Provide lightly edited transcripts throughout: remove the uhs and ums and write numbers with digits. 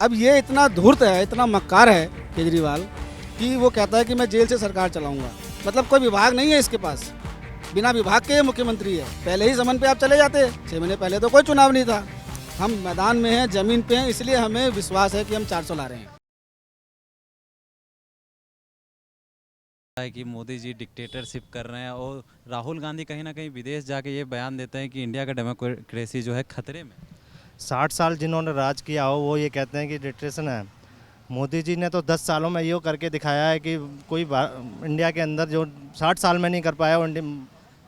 अब ये इतना धूर्त है, इतना मक्कार है केजरीवाल कि वो कहता है कि मैं जेल से सरकार चलाऊंगा। मतलब कोई विभाग नहीं है इसके पास, बिना विभाग के ये मुख्यमंत्री है। पहले ही समन पे आप चले जाते, 6 महीने पहले तो कोई चुनाव नहीं था। हम मैदान में हैं, जमीन पे हैं, इसलिए हमें विश्वास है कि हम 400 ला रहे हैं। है कि मोदी जी डिक्टेटरशिप कर रहे हैं और राहुल गांधी कहीं ना कहीं विदेश जाके ये बयान देते हैं कि इंडिया का डेमोक्रेसी जो है खतरे में। 60 साल जिन्होंने राज किया हो वो ये कहते हैं कि डिक्टेशन है। मोदी जी ने तो 10 सालों में ये करके दिखाया है कि कोई इंडिया के अंदर जो 60 साल में नहीं कर पाया वो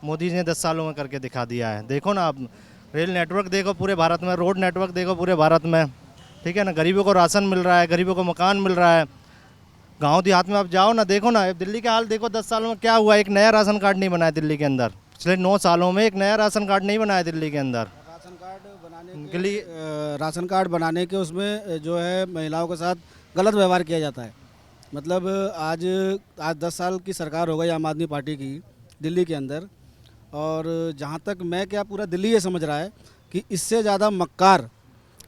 मोदी जी ने 10 सालों में करके दिखा दिया है। देखो ना आप, रेल नेटवर्क देखो पूरे भारत में, रोड नेटवर्क देखो पूरे भारत में, ठीक है ना। गरीबों को राशन मिल रहा है, गरीबों को मकान मिल रहा है। गांव देहात में आप जाओ ना, देखो ना, दिल्ली का हाल देखो, 10 सालों में क्या हुआ। एक नया राशन कार्ड नहीं बनाया दिल्ली के अंदर, पिछले 9 सालों में एक नया राशन कार्ड नहीं बनाया दिल्ली के अंदर। राशन कार्ड बनाने के उसमें जो है महिलाओं के साथ गलत व्यवहार किया जाता है। मतलब आज 10 साल की सरकार हो गई आम आदमी पार्टी की दिल्ली के अंदर, और जहाँ तक मैं क्या पूरा दिल्ली ये समझ रहा है कि इससे ज़्यादा मक्कार,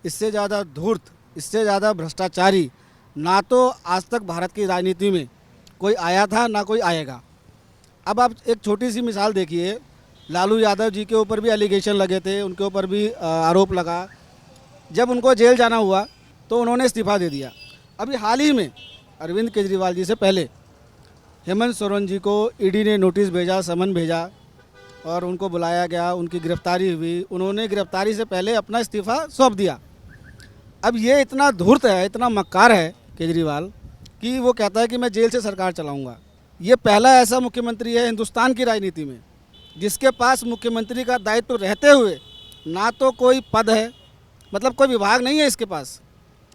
इससे ज़्यादा धूर्त, इससे ज़्यादा भ्रष्टाचारी ना तो आज तक भारत की राजनीति में कोई आया था ना कोई आएगा। अब आप एक छोटी सी मिसाल देखिए, लालू यादव जी के ऊपर भी एलिगेशन लगे थे, उनके ऊपर भी आरोप लगा। जब उनको जेल जाना हुआ तो उन्होंने इस्तीफ़ा दे दिया। अभी हाल ही में अरविंद केजरीवाल जी से पहले हेमंत सोरेन जी को ईडी ने नोटिस भेजा, समन भेजा और उनको बुलाया गया, उनकी गिरफ्तारी हुई। उन्होंने गिरफ्तारी से पहले अपना इस्तीफ़ा सौंप दिया। अब ये इतना धूर्त है, इतना मक्कार है केजरीवाल कि वो कहता है कि मैं जेल से सरकार चलाऊँगा। ये पहला ऐसा मुख्यमंत्री है हिंदुस्तान की राजनीति में जिसके पास मुख्यमंत्री का दायित्व रहते हुए ना तो कोई पद है, मतलब कोई विभाग नहीं है इसके पास,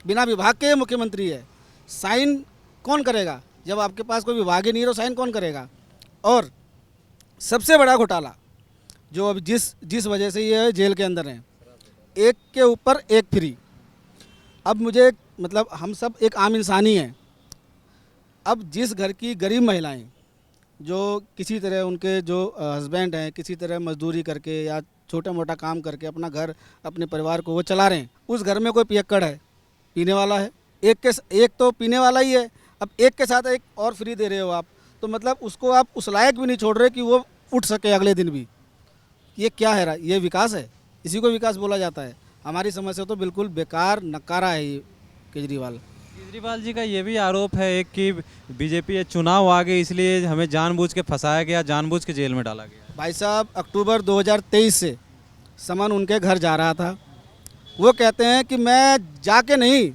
बिना विभाग के मुख्यमंत्री है। साइन कौन करेगा जब आपके पास कोई विभाग ही नहीं है, तो साइन कौन करेगा। और सबसे बड़ा घोटाला जो अब जिस वजह से ये जेल के अंदर हैं, एक के ऊपर एक फ्री। अब मुझे मतलब हम सब एक आम इंसान ही हैं। अब जिस घर की गरीब महिलाएं जो किसी तरह उनके जो हस्बैंड हैं किसी तरह मजदूरी करके या छोटा मोटा काम करके अपना घर, अपने परिवार को वो चला रहे हैं, उस घर में कोई पियक्कड़ है, पीने वाला है, एक तो पीने वाला ही है, अब एक के साथ एक और फ्री दे रहे हो आप, तो मतलब उसको आप उस लायक भी नहीं छोड़ रहे कि वो उठ सके अगले दिन भी। ये क्या है? ये विकास है? इसी को विकास बोला जाता है? हमारी समझ से तो बिल्कुल बेकार नकारा है ये केजरीवाल जी का ये भी आरोप है एक कि बीजेपी ये चुनाव आ गए इसलिए हमें जानबूझ के फंसाया गया, जानबूझ के जेल में डाला गया। भाई साहब, अक्टूबर 2023 से समन उनके घर जा रहा था। वो कहते हैं कि मैं जाके नहीं,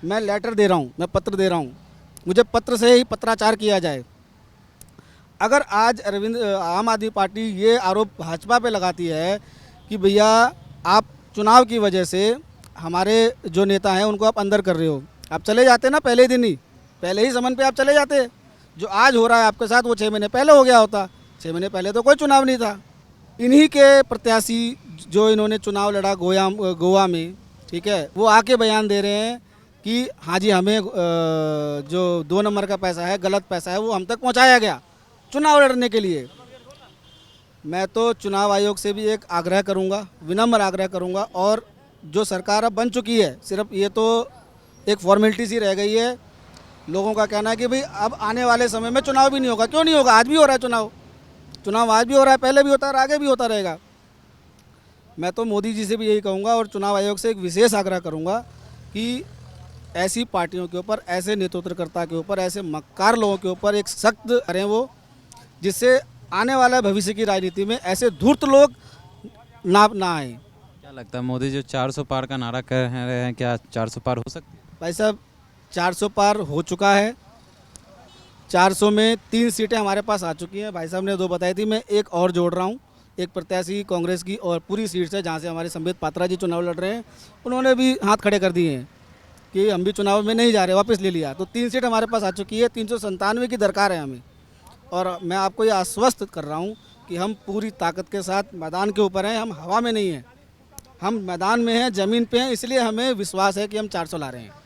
मैं लेटर दे रहा हूँ, मैं पत्र दे रहा हूँ, मुझे पत्र से ही पत्राचार किया जाए। अगर आज आम आदमी पार्टी ये आरोप भाजपा पे लगाती है कि भैया आप चुनाव की वजह से हमारे जो नेता हैं उनको आप अंदर कर रहे हो, आप चले जाते ना पहले दिन ही, पहले ही समन पे आप चले जाते। जो आज हो रहा है आपके साथ वो 6 महीने पहले हो गया होता। 6 महीने पहले तो कोई चुनाव नहीं था। इन्हीं के प्रत्याशी जो इन्होंने चुनाव लड़ा गोवा में, ठीक है, वो आके बयान दे रहे हैं कि हाँ जी हमें जो 2 नंबर का पैसा है, गलत पैसा है, वो हम तक पहुँचाया गया चुनाव लड़ने के लिए। मैं तो चुनाव आयोग से भी एक आग्रह करूँगा, विनम्र आग्रह करूँगा, और जो सरकार अब बन चुकी है, सिर्फ ये तो एक फॉर्मेलिटी सी रह गई है। लोगों का कहना है कि भाई अब आने वाले समय में चुनाव भी नहीं होगा। क्यों नहीं होगा? आज भी हो रहा है चुनाव आज भी हो रहा है, पहले भी होता है और आगे भी होता रहेगा। मैं तो मोदी जी से भी यही कहूँगा और चुनाव आयोग से एक विशेष आग्रह करूँगा कि ऐसी पार्टियों के ऊपर, ऐसे नेतृत्वकर्ता के ऊपर, ऐसे मक्कार लोगों के ऊपर एक सख्त करें वो, जिससे आने वाला भविष्य की राजनीति में ऐसे धूर्त लोग ना आए। क्या लगता है मोदी जो 400 पार का नारा कर रहे हैं, क्या 400 पार हो सकती है? भाई साहब, 400 पार हो चुका है। 400 में 3 सीटें हमारे पास आ चुकी हैं। भाई साहब ने 2 बताई थी, मैं एक और जोड़ रहा हूँ। एक प्रत्याशी कांग्रेस की और पूरी सीट से जहाँ से हमारे संबित पात्रा जी चुनाव लड़ रहे हैं, उन्होंने भी हाथ खड़े कर दिए हैं कि हम भी चुनाव में नहीं जा रहे, वापस ले लिया। तो 3 सीट हमारे पास आ चुकी है। 397 की दरकार है हमें, और मैं आपको ये आश्वस्त कर रहा हूँ कि हम पूरी ताकत के साथ मैदान के ऊपर हैं, हम हवा में नहीं हैं, हम मैदान में हैं, ज़मीन पे हैं। इसलिए हमें विश्वास है कि हम 400 ला रहे हैं।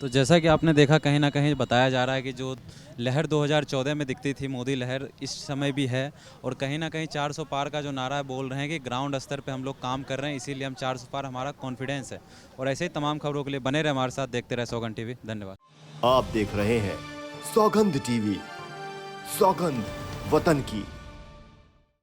तो जैसा कि आपने देखा, कहीं ना कहीं बताया जा रहा है कि जो लहर 2014 में दिखती थी, मोदी लहर, इस समय भी है। और कहीं ना कहीं 400 पार का जो नारा है, बोल रहे हैं कि ग्राउंड स्तर पे हम लोग काम कर रहे हैं, इसीलिए हम 400 पार, हमारा कॉन्फिडेंस है। और ऐसे ही तमाम खबरों के लिए बने रहे हमारे साथ, देखते रहे सौगंध टीवी। धन्यवाद। आप देख रहे हैं सौगंध टीवी, सौगंध वतन की।